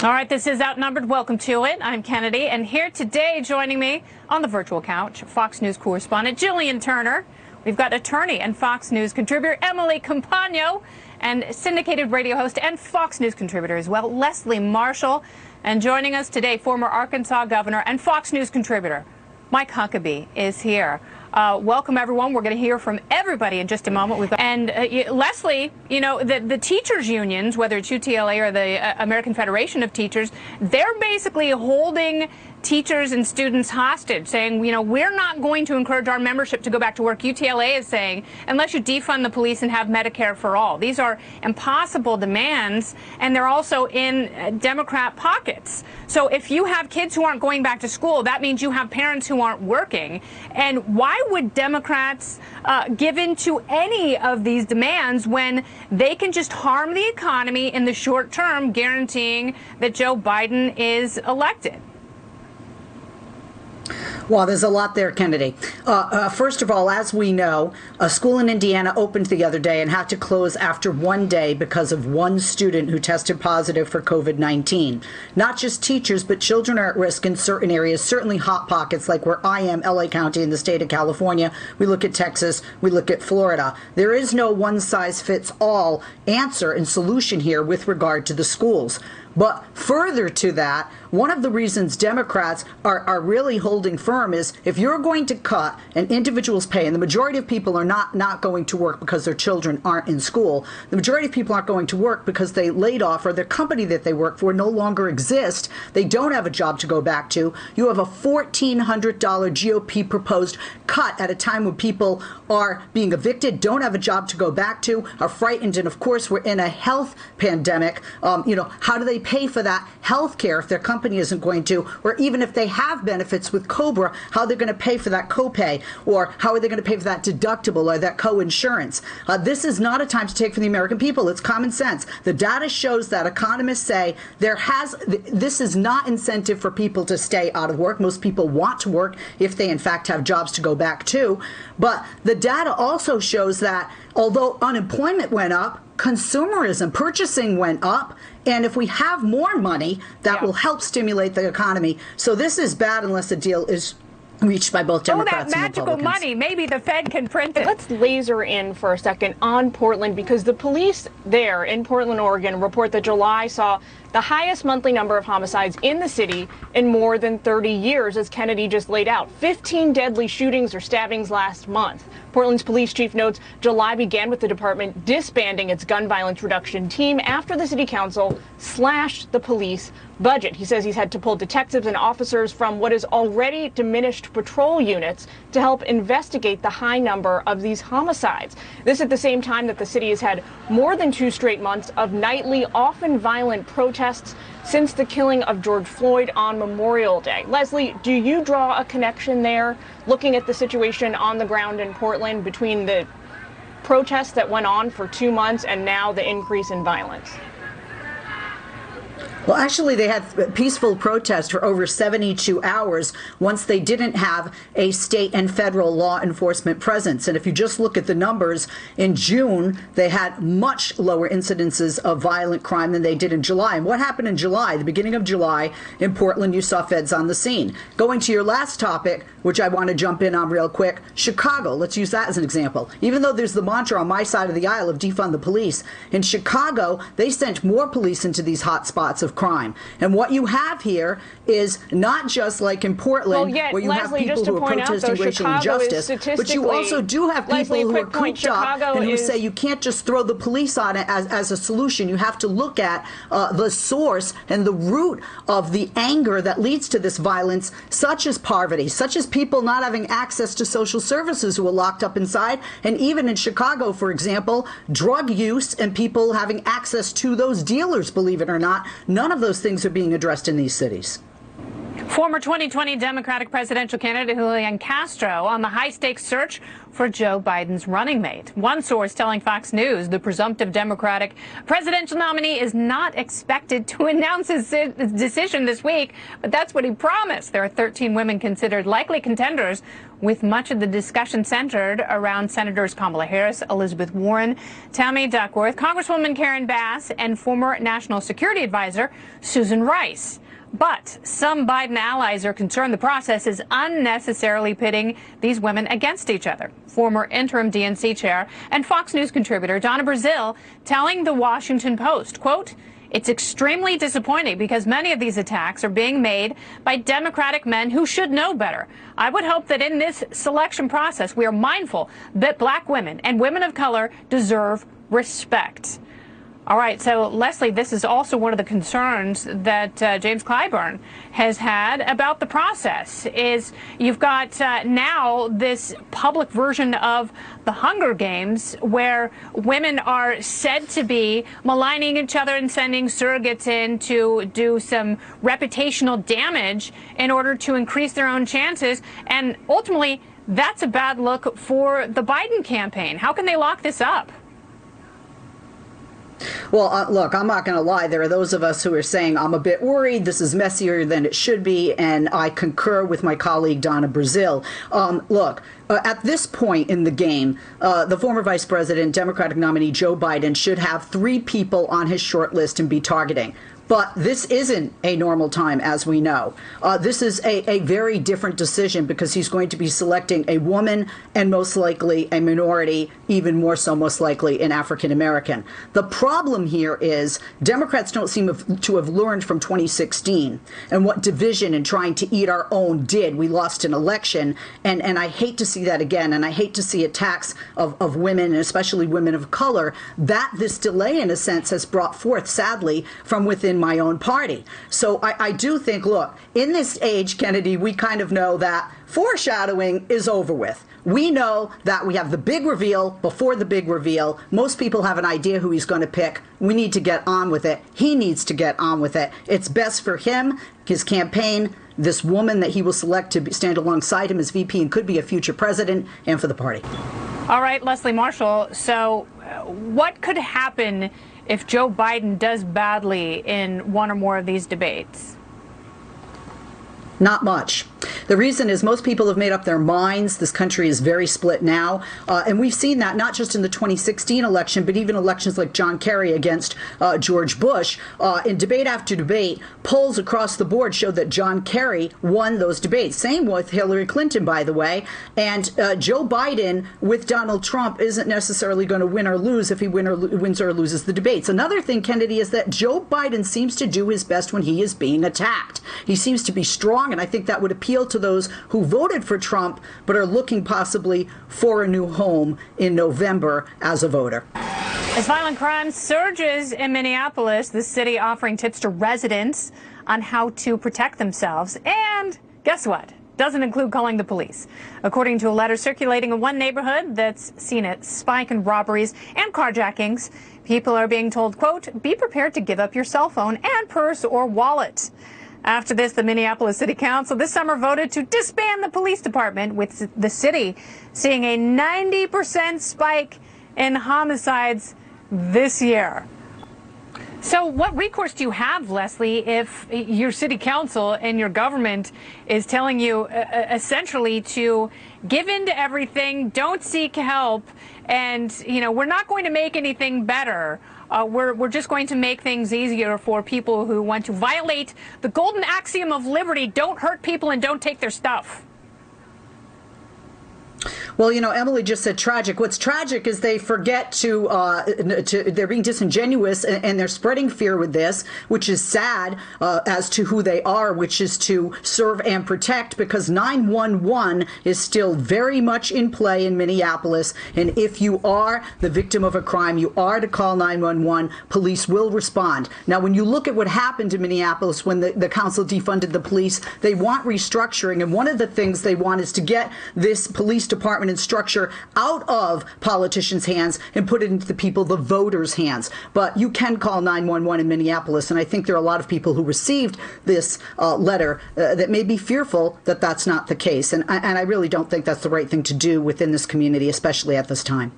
All right, this is Outnumbered. Welcome to it. I'm Kennedy, and here today joining me on the virtual couch, Fox News correspondent Jillian Turner. We've got attorney and Fox News contributor Emily Compagno, and syndicated radio host and Fox News contributor as well, Leslie Marshall. And joining us today, former Arkansas governor and Fox News contributor Mike Huckabee is here. Welcome, everyone. We're going to hear from everybody in just a moment. Leslie, you know, the teachers' unions, whether it's UTLA or the American Federation of Teachers, they're basically holding teachers and students hostage, saying, you know, we're not going to encourage our membership to go back to work. UTLA is saying, unless you defund the police and have Medicare for all. These are impossible demands, and they're also in Democrat pockets. So if you have kids who aren't going back to school, that means you have parents who aren't working. And why would Democrats give in to any of these demands when they can just harm the economy in the short term, guaranteeing that Joe Biden is elected? Well, there's a lot there, Kennedy. First of all, as we know, a school in Indiana opened the other day and had to close after one day because of one student who tested positive for COVID-19. Not just teachers, but children are at risk in certain areas, certainly hot pockets like where I am, LA County in the state of California. We look at Texas, we look at Florida. There is no one-size-fits-all answer and solution here with regard to the schools. But further to that, one of the reasons Democrats are really holding firm is if you're going to cut an individual's pay, and the majority of people are not going to work because their children aren't in school, the majority of people aren't going to work because they laid off or their company that they work for no longer exists. They don't have a job to go back to. You have a $1,400 GOP proposed cut at a time when people are being evicted, don't have a job to go back to, are frightened, and of course we're in a health pandemic. How do they pay for that health care if their company isn't going to, or even if they have benefits with COBRA, how they're going to pay for that copay, or how are they going to pay for that deductible or that co-insurance? This is not a time to take from the American people. It's common sense. The data shows that economists say this is not incentive for people to stay out of work. Most people want to work if they in fact have jobs to go back to. But the data also shows that although unemployment went up, consumerism, purchasing went up, and if we have more money, that will help stimulate the economy. So this is bad unless a deal is reached by both Democrats and Republicans. Oh, that magical money. Maybe the Fed can print it. Let's laser in for a second on Portland, because the police there in Portland, Oregon, report that July saw the highest monthly number of homicides in the city in more than 30 years, as Kennedy just laid out. 15 deadly shootings or stabbings last month. Portland's police chief notes July began with the department disbanding its gun violence reduction team after the city council slashed the police budget. He says he's had to pull detectives and officers from what is already diminished patrol units to help investigate the high number of these homicides. This at the same time that the city has had more than 2 straight months of nightly, often violent protests since the killing of George Floyd on Memorial Day. Leslie, do you draw a connection there, looking at the situation on the ground in Portland, between the protests that went on for 2 months and now the increase in violence? Well, actually, they had peaceful protest for over 72 hours once they didn't have a state and federal law enforcement presence. And if you just look at the numbers, in June, they had much lower incidences of violent crime than they did in July. And what happened in July? The beginning of July in Portland, you saw feds on the scene. Going to your last topic, which I want to jump in on real quick, Chicago, let's use that as an example. Even though there's the mantra on my side of the aisle of defund the police, in Chicago, they sent more police into these hot spots of crime. And what you have here is not just like in Portland, where you have people who are protesting racial injustice, but you also do have people who are cooped up and who say you can't just throw the police on it as a solution. You have to look at the source and the root of the anger that leads to this violence, such as poverty, such as people not having access to social services who are locked up inside, and even in Chicago, for example, drug use and people having access to those dealers, believe it or not. None of those things are being addressed in these cities. Former 2020 Democratic presidential candidate Julian Castro on the high-stakes search for Joe Biden's running mate. One source telling Fox News the presumptive Democratic presidential nominee is not expected to announce his decision this week, but that's what he promised. There are 13 women considered likely contenders, with much of the discussion centered around Senators Kamala Harris, Elizabeth Warren, Tammy Duckworth, Congresswoman Karen Bass, and former National Security Advisor Susan Rice. But some Biden allies are concerned the process is unnecessarily pitting these women against each other. Former interim DNC chair and Fox News contributor Donna Brazile telling the Washington Post, quote, "It's extremely disappointing because many of these attacks are being made by Democratic men who should know better. I would hope that in this selection process we are mindful that black women and women of color deserve respect." All right, so Leslie, this is also one of the concerns that James Clyburn has had about the process. Is you've got now this public version of the Hunger Games where women are said to be maligning each other and sending surrogates in to do some reputational damage in order to increase their own chances. And ultimately, that's a bad look for the Biden campaign. How can they lock this up? Well, look, I'm not going to lie. There are those of us who are saying I'm a bit worried. This is messier than it should be. And I concur with my colleague, Donna Brazile. Look, at this point in the game, the former vice president, Democratic nominee Joe Biden, should have 3 people on his short list and be targeting. But this isn't a normal time, as we know. This is a very different decision because he's going to be selecting a woman and most likely a minority, even more so most likely an African American. The problem here is Democrats don't seem to have learned from 2016 and what division and trying to eat our own did. We lost an election, and I hate to see that again, and I hate to see attacks of women, and especially women of color, that this delay, in a sense, has brought forth, sadly, from within my own party. So I do think, look, in this age, Kennedy, we kind of know that foreshadowing is over with. We know that we have the big reveal before the big reveal. Most people have an idea who he's going to pick. We need to get on with it. He needs to get on with it. It's best for him, his campaign, this woman that he will select to stand alongside him as VP and could be a future president, and for the party. All right, Leslie Marshall. So what could happen if Joe Biden does badly in one or more of these debates? Not much. The reason is most people have made up their minds. This country is very split now. And we've seen that not just in the 2016 election, but even elections like John Kerry against George Bush. In debate after debate, polls across the board showed that John Kerry won those debates. Same with Hillary Clinton, by the way. And Joe Biden with Donald Trump isn't necessarily going to win or lose if he wins or loses the debates. Another thing, Kennedy, is that Joe Biden seems to do his best when he is being attacked. He seems to be strong, and I think that would appeal to those who voted for Trump but are looking possibly for a new home in November as a voter. As violent crime surges in Minneapolis, the city offering tips to residents on how to protect themselves. And guess what? Doesn't include calling the police. According to a letter circulating in one neighborhood that's seen a spike in robberies and carjackings, people are being told, quote, be prepared to give up your cell phone and purse or wallet. After this, the Minneapolis City Council this summer voted to disband the police department, with the city seeing a 90% spike in homicides this year. So what recourse do you have, Leslie, if your city council and your government is telling you essentially to give in to everything, don't seek help, and, you know, we're not going to make anything better. We're just going to make things easier for people who want to violate the golden axiom of liberty: don't hurt people and don't take their stuff. Well, you know, Emily just said tragic. What's tragic is they forget they're being disingenuous, and they're spreading fear with this, which is sad as to who they are, which is to serve and protect, because 911 is still very much in play in Minneapolis. And if you are the victim of a crime, you are to call 911. Police will respond. Now, when you look at what happened in Minneapolis when the council defunded the police, they want restructuring. And one of the things they want is to get this police department and structure out of politicians' hands and put it into the people, the voters' hands. But you can call 911 in Minneapolis, and I think there are a lot of people who received this letter that may be fearful that that's not the case. And I really don't think that's the right thing to do within this community, especially at this time.